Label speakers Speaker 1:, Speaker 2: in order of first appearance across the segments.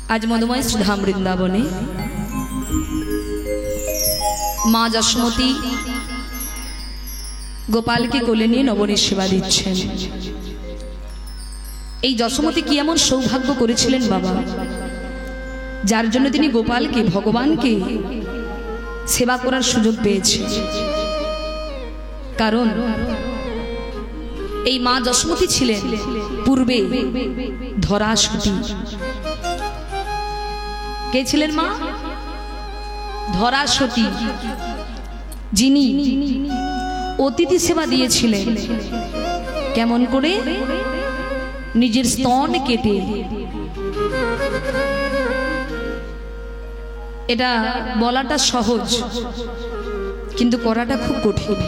Speaker 1: आज मधुमय सुधाम वृंदावने माँ जशोमती गोपाल के कोले निये नवनीत सेवा दिच्छेन। এই যশোমতি কি এমন সৌভাগ্য করেছিলেন বাবা, যার জন্য তিনি গোপালকে ভগবানকে সেবা করার সুযোগ পেয়েছে। কারণ এই মা যশোমতি ছিলেন পূর্বে ধরাসতী। কে ছিলেন মা? ধরাসতী, যিনি অতিথি সেবা দিয়েছিলেন। কেমন করে? নিজের স্তন কেটে। এটা বলাটা সহজ, কিন্তু করাটা খুব কঠিন।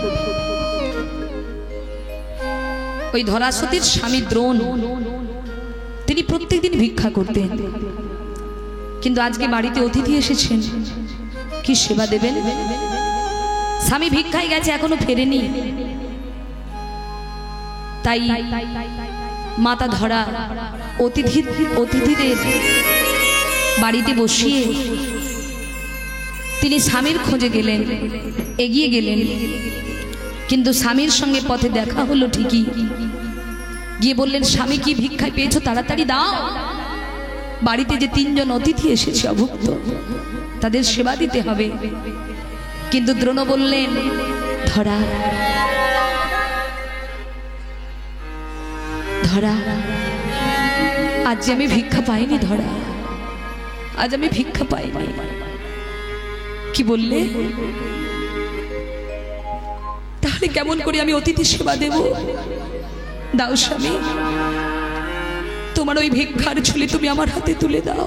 Speaker 1: ওই ধরাসতীর স্বামী দ্রোণ, তিনি প্রত্যেকদিন ভিক্ষা করতেন, কিন্তু আজকে বাড়িতে অতিথি এসেছেন, কি সেবা দেবেন? স্বামী ভিক্ষায় গেছে, এখনো ফেরেনি। তাই মাতা ধরা অতিথিদের বাড়িতে বসিয়ে তিনি স্বামীর খোঁজে গেলেন, এগিয়ে গেলেন। কিন্তু স্বামীর সঙ্গে পথে দেখা হলো ঠিকই। গিয়ে বললেন, স্বামী কি ভিক্ষায় পেয়েছো? তাড়াতাড়ি দাও, বাড়িতে যে 3 জন অতিথি এসেছে অভুক্ত, তাদের সেবা দিতে হবে। কিন্তু দ্রোণ বললেন, ধরা ধরা আজ আমি ভিক্ষা পাইনি, ধরা আজ আমি ভিক্ষা পাইনি। কি বললে? তাহলে কেমন করে আমি অতিথি সেবা দেব? দাও স্বামী, তোমার ওই ভিক্ষার ঝুলি তুমি আমার হাতে তুলে দাও।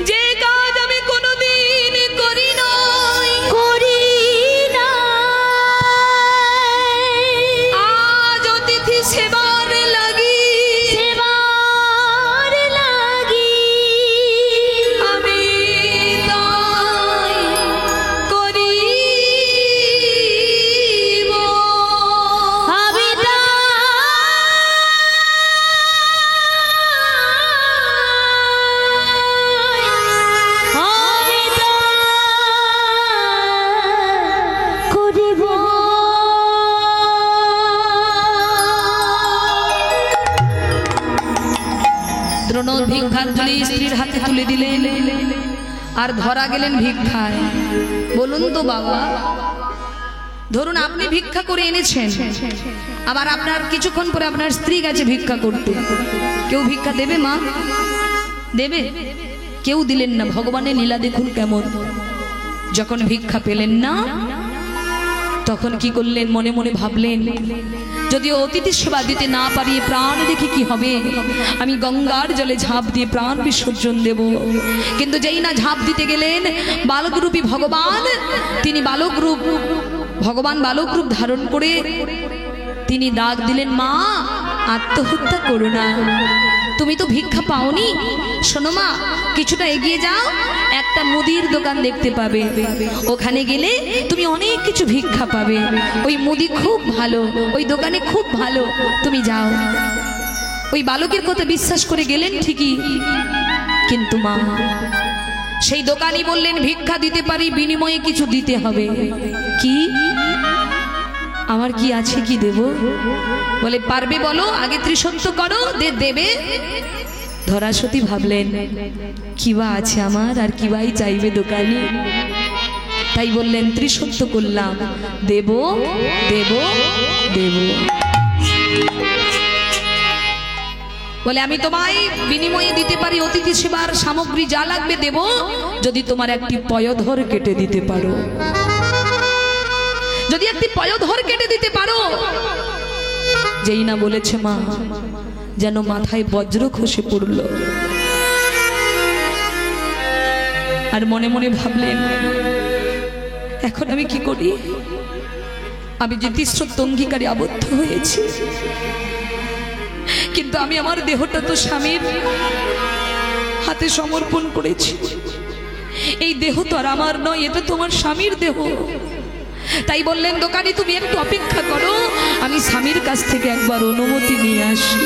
Speaker 1: যে কাজ আমি কোনোদিন করি না, আজ অতিথি সেবার লাগি আমি তাই করিব। দ্রোণ ভিক্ষার ঝুলি স্ত্রীর হাতে তুলে দিলেন, আর ধরা গেলেন ভিক্ষায়। বলুন তো বাবা, ধরুন আপনি ভিক্ষা করে এনেছেন, আবার আপনার কিছুক্ষণ পরে আপনার স্ত্রী গেছে ভিক্ষা করতে, কেউ ভিক্ষা দেবে? মা দেবে? কেউ দিলেন না। ভগবানের লীলা দেখুন কেমন। যখন ভিক্ষা পেলেন না, তখন কি করলেন? মনে মনে ভাবলেন, যদি অতিথি সেবা দিতে না পারি প্রাণ দেখি কি হবে, আমি গঙ্গার জলে ঝাঁপ দিয়ে প্রাণ বিসর্জন দেব। কিন্তু যেই না ঝাঁপ দিতে গেলেন, বালকরূপী ভগবান, তিনি ভগবান বালক রূপ ধারণ করে তিনি ডাক দিলেন, মা আত্মহত্যা করো না, তুমি তো ভিক্ষা পাওনি। শোনো মা, কিছুটা এগিয়ে যাও, একটা মুদির দোকান দেখতে পাবে, ওখানে গেলে তুমি অনেক কিছু ভিক্ষা পাবে। ওই মুদি খুব ভালো, ওই দোকানে খুব ভালো, তুমি যাও। ওই বালকের কথা বিশ্বাস করে গেলেন ঠিকই, কিন্তু মা সেই দোকানি বললেন, ভিক্ষা দিতে পারি, বিনিময়ে কিছু দিতে হবে। কি? আমার কি আছে, কি দেব? বলে, পারবে বলো, আগে ত্রিসত্য করো, দেবে। ধরাসতী ভাবলেন, কিবা আছে আমার, আর কিবাই চাইবে দোকানি। তাই বললেন, ত্রিসত্য করলাম, দেব দেব দেব। বলে, আমি তোমায় বিনিময়ে দিতে পারি অতিথি সেবার সামগ্রী যা লাগবে দেব, যদি তোমার একটি পয়ধর কেটে দিতে পারো। যদি একটি পয়ধর কেটে দিতে পারো। যেই না বলেছে মা, যেন মাথায় বজ্র খসে পড়ল। আর মনে মনে ভাবলেন, এখন আমি কি করি? আমি যে তিস্রত্ব অঙ্গীকারে আবদ্ধ হয়েছি, কিন্তু আমি আমার দেহটা তো স্বামীর হাতে সমর্পণ করেছি। এই দেহ তো আর আমার নয়, এটা তোমার স্বামীর দেহ। তাই বললেন, দোকানি তুমি একটু অপেক্ষা করো, আমি স্বামীর কাছ থেকে একবার অনুমতি নিয়ে আসি।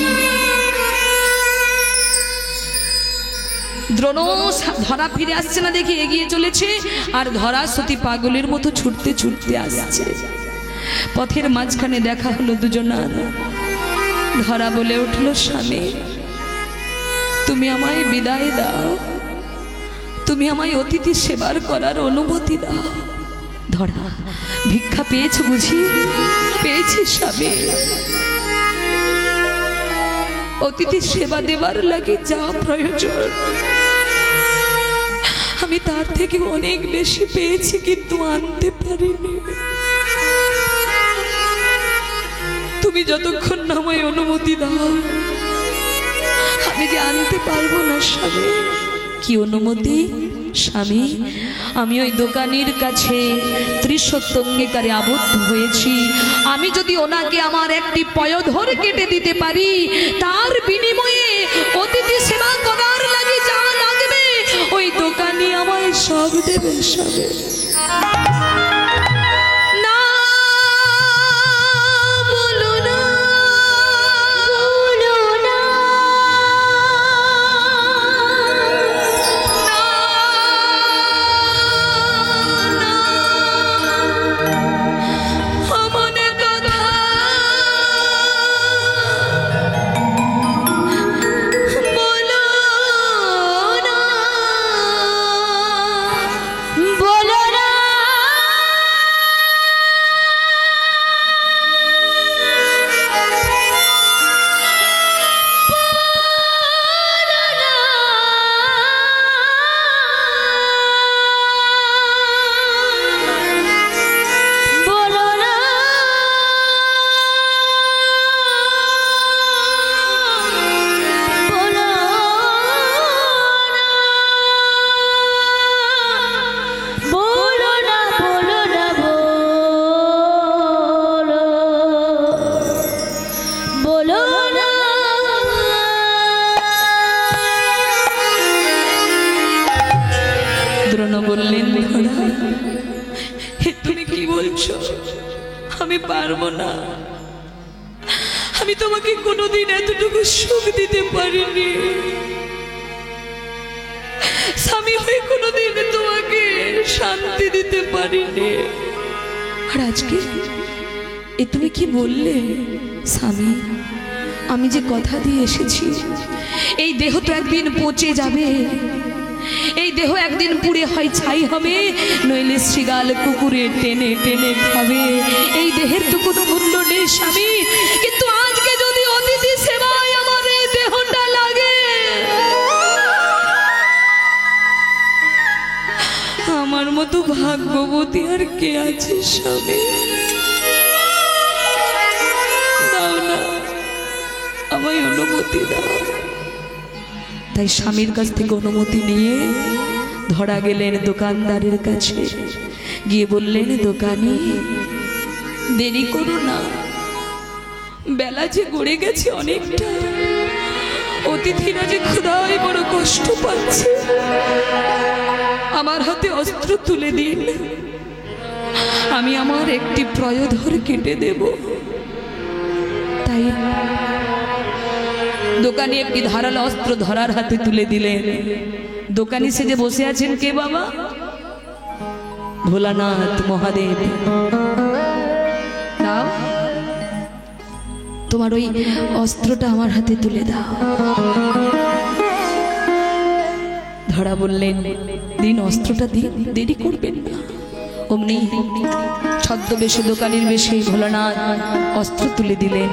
Speaker 1: দ্রোণ ধরা ফিরে আসছে না দেখে এগিয়ে চলেছে, আর ধরা সতী পাগলের মতো ছুটতে ছুটতে আসছে। পথের মাঝখানে দেখা হলো দুজনার। ধরা বলে উঠল, স্বামী তুমি আমায় বিদায় দাও, তুমি আমায় অতিথি সেবার করার অনুমতি দাও। ধরা, ভিক্ষা পেয়েছো বুঝি? পেয়েছি স্বামী। অতিথি সেবা দেবার লাগে যা প্রয়োজন আমি তার থেকে অনেক বেশি পেয়েছি, কিন্তু আনতে পারিনি। তুমি যতক্ষণ না আমায় অনুমতি দাও আমি যে আনতে পারবো না স্বামী। কি অনুমতি? স্বামী আমি ওই দোকানির কাছে ত্রিসত্য অঙ্গীকারে আবদ্ধ হয়েছি। আমি যদি ওনাকে আমার একটি পয়ধর কেটে দিতে পারি, তার বিনিময়ে অতিথি সেবা করার লাগে যা লাগবে ওই দোকানি আমায় সব দেবে। স্বামী বললেন, তুমি কি বলছো? আমি পারবো না। আমি তোমাকে কোনোদিন এতটুকু সুখ দিতে পারিনি। স্বামী হয়ে কোনোদিন তোমাকে শান্তি দিতে পারিনি। আর আজকে এ তুমি কি বললে? স্বামী আমি যে কথা দিয়ে এসেছি, এই দেহ তো একদিন পচে যাবে, এই দেহ একদিন পুড়ে হয় ছাই হবে, নইলে শৃগাল কুকুরে টেনে টেনে খাবে। এই দেহের তো কোনো মূল্য নেই স্বামী, কিন্তু আজকে যদি অতিথি সেবায় আমার এই দেহটা লাগে, আমার মতো ভাগ্যবতী আর কে আছে স্বামী? দাও না, আমায় অনুমতি দাও। তাই স্বামীর কাছ থেকে অনুমতি নিয়ে ধরা গেলেন দোকানদারের কাছে। গিয়ে বললেন, দোকানি দেরি করো না, বেলা যে গড়ে গেছে অনেকটা, অতিথিরা যে ক্ষুধায় বড় কষ্ট পাচ্ছে, আমার হাতে অস্ত্র তুলে দিন, আমি আমার একটি পয়ধর কেটে দেব। তাই দোকানি একটি ধারালো অস্ত্র ধরার হাতে তুলে দিলেন। দোকানি সেজে বসে আছেন কে বাবা? ভোলানাথ মহাদেব। দাও তোমার ওই অস্ত্রটা আমার হাতে তুলে দাও। ধরা বললেন, দিন অস্ত্রটা দিন, দেরি করবেন না। অমনি ছদ্মবেশে দোকানির বেশে ভোলানাথ অস্ত্র তুলে দিলেন।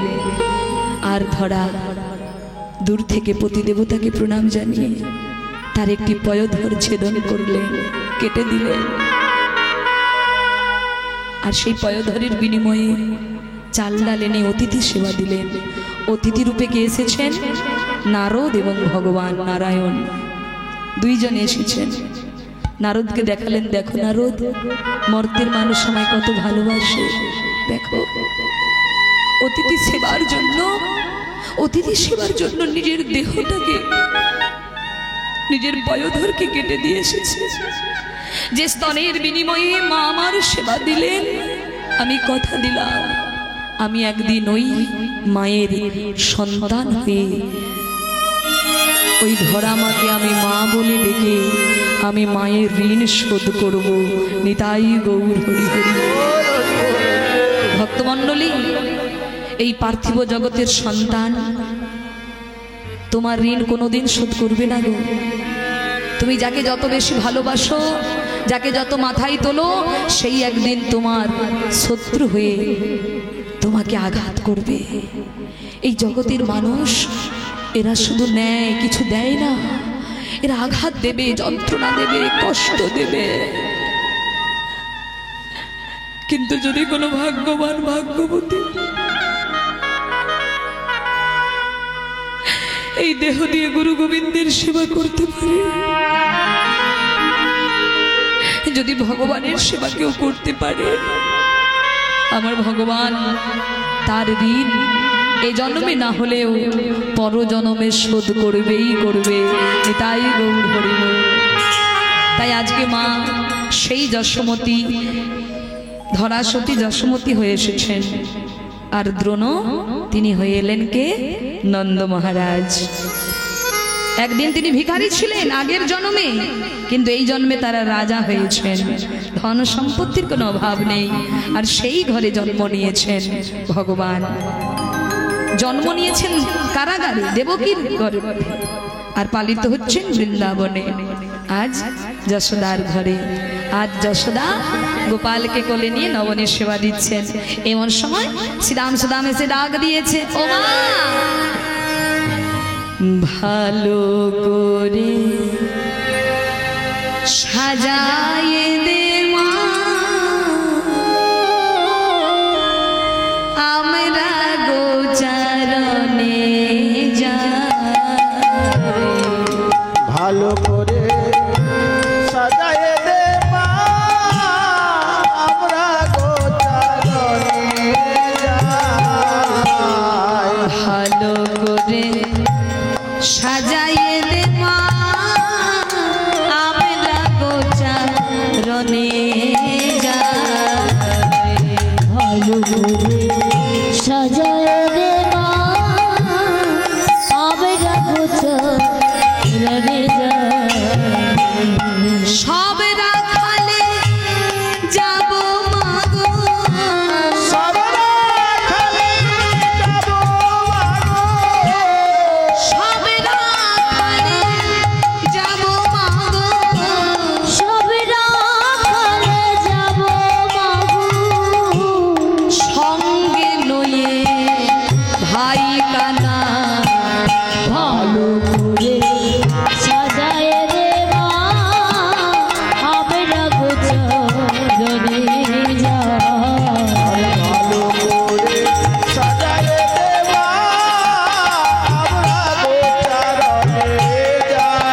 Speaker 1: আর ধরা দূর থেকে পতি দেবতাকে প্রণাম জানিয়ে তার একটি পয়ধর ছেদন করলেন, কেটে দিলেন। আর সেই পয়ধরের বিনিময়ে চাল ডাল এনে অতিথি সেবা দিলেন। অতিথি রূপে কে এসেছেন? নারদ এবং ভগবান নারায়ণ দুইজনে এসেছেন। নারদকে দেখালেন, দেখো নারদ, মর্তের মানুষ আমায় কত ভালোবাসে, দেখো অতিথি সেবার জন্য, অতিথি সেবার জন্য নিজের দেহটাকে, নিজের পয়ধরকে কেটে দিয়ে এসেছে। যে স্তনের বিনিময়ে মা আমার সেবা দিলেন, আমি কথা দিলাম আমি একদিন ওই মায়ের সন্তান হয়ে ওই ধরা মাকে আমি মা বলে ডেকে আমি মায়ের ঋণ শোধ করব। নিতাই গৌর হরি হরি। ভক্তমণ্ডলী, এই পার্থিব জগতের সন্তান তোমার ঋণ কোনোদিন শোধ করবে না গো। তুমি যাকে যত বেশি ভালোবাসো, যাকে যত মাথায় তোলো, সেই একদিন তোমার শত্রু হয়ে তোমাকে আঘাত করবে। এই জগতের মানুষ এরা শুধু নেয়, কিছু দেয় না। এরা আঘাত দেবে, যন্ত্রণা দেবে, কষ্ট দেবে। কিন্তু যদি কোনো ভাগ্যবান ভাগ্যবতী এই দেহ দিয়ে গুরু গোবিন্দের সেবা করতে পারে, যদি ভগবানের সেবা কেউ করতে পারে, আমার ভগবান তার ঋণ এ জন্মে না হলেও পরজন্মে শোধ করবেই করবে। তাই গৌর হরি বল। তাই আজকে মা সেই যশোমতী, ধরাসতী যশোমতী হয়ে এসেছেন। আর দ্রোণ তিনি হয়ে এলেন কে? নন্দ মহারাজ। একদিন তিনি ভিখারি ছিলেন আগের জন্মে, কিন্তু এই জন্মে তারা রাজা হয়েছেন। ধন সম্পত্তির কোনো অভাব নেই। আর সেই ঘরে জন্ম নিয়েছেন ভগবান। জন্ম নিয়েছেন কারাগারে, দেবকীর ঘরে, আর পালিত হচ্ছেন বৃন্দাবনে। আজ যশোদার ঘরে। আজ যশোদা গোপালকে কোলে নিয়ে নবনের সেবা দিচ্ছেন। এমন সময় শ্রীরাম সুদাম এসে ডাক দিয়েছে, ও মা, ভালো করে সাজায়ে দে মা, আমরা গোচারণে যাই।
Speaker 2: ভালো করে সাজায়ে দে মা, আমরা গোচারণে যাই।
Speaker 1: ভালো করে সাজায়ে দে মা, আমরা গোচারণে যাই।
Speaker 3: ভালো করে সাজায়ে দে মা, আমরা গোচারণে যাই।
Speaker 1: সব রাখালে যাব মাগো,
Speaker 2: সব রাখালে যাব মাগো,
Speaker 1: সব রাখালে যাব মাগো,
Speaker 3: সব রাখালে যাব মাগো,
Speaker 1: সঙ্গে লয়ে ভাই কানা।
Speaker 3: ভালো করে সাজায়ে দে মা, আমরা গোচারণে যাই।
Speaker 2: ভালো করে সাজায়ে দে মা, আমরা গোচারণে যাই।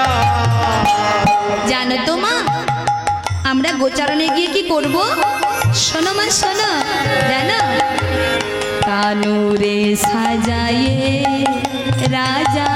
Speaker 1: জানো তো মা, আমরা গোচারণে গিয়ে কি করব? শোনো মা, শোনো। জানো, কানুরে সাজায়ে রাজা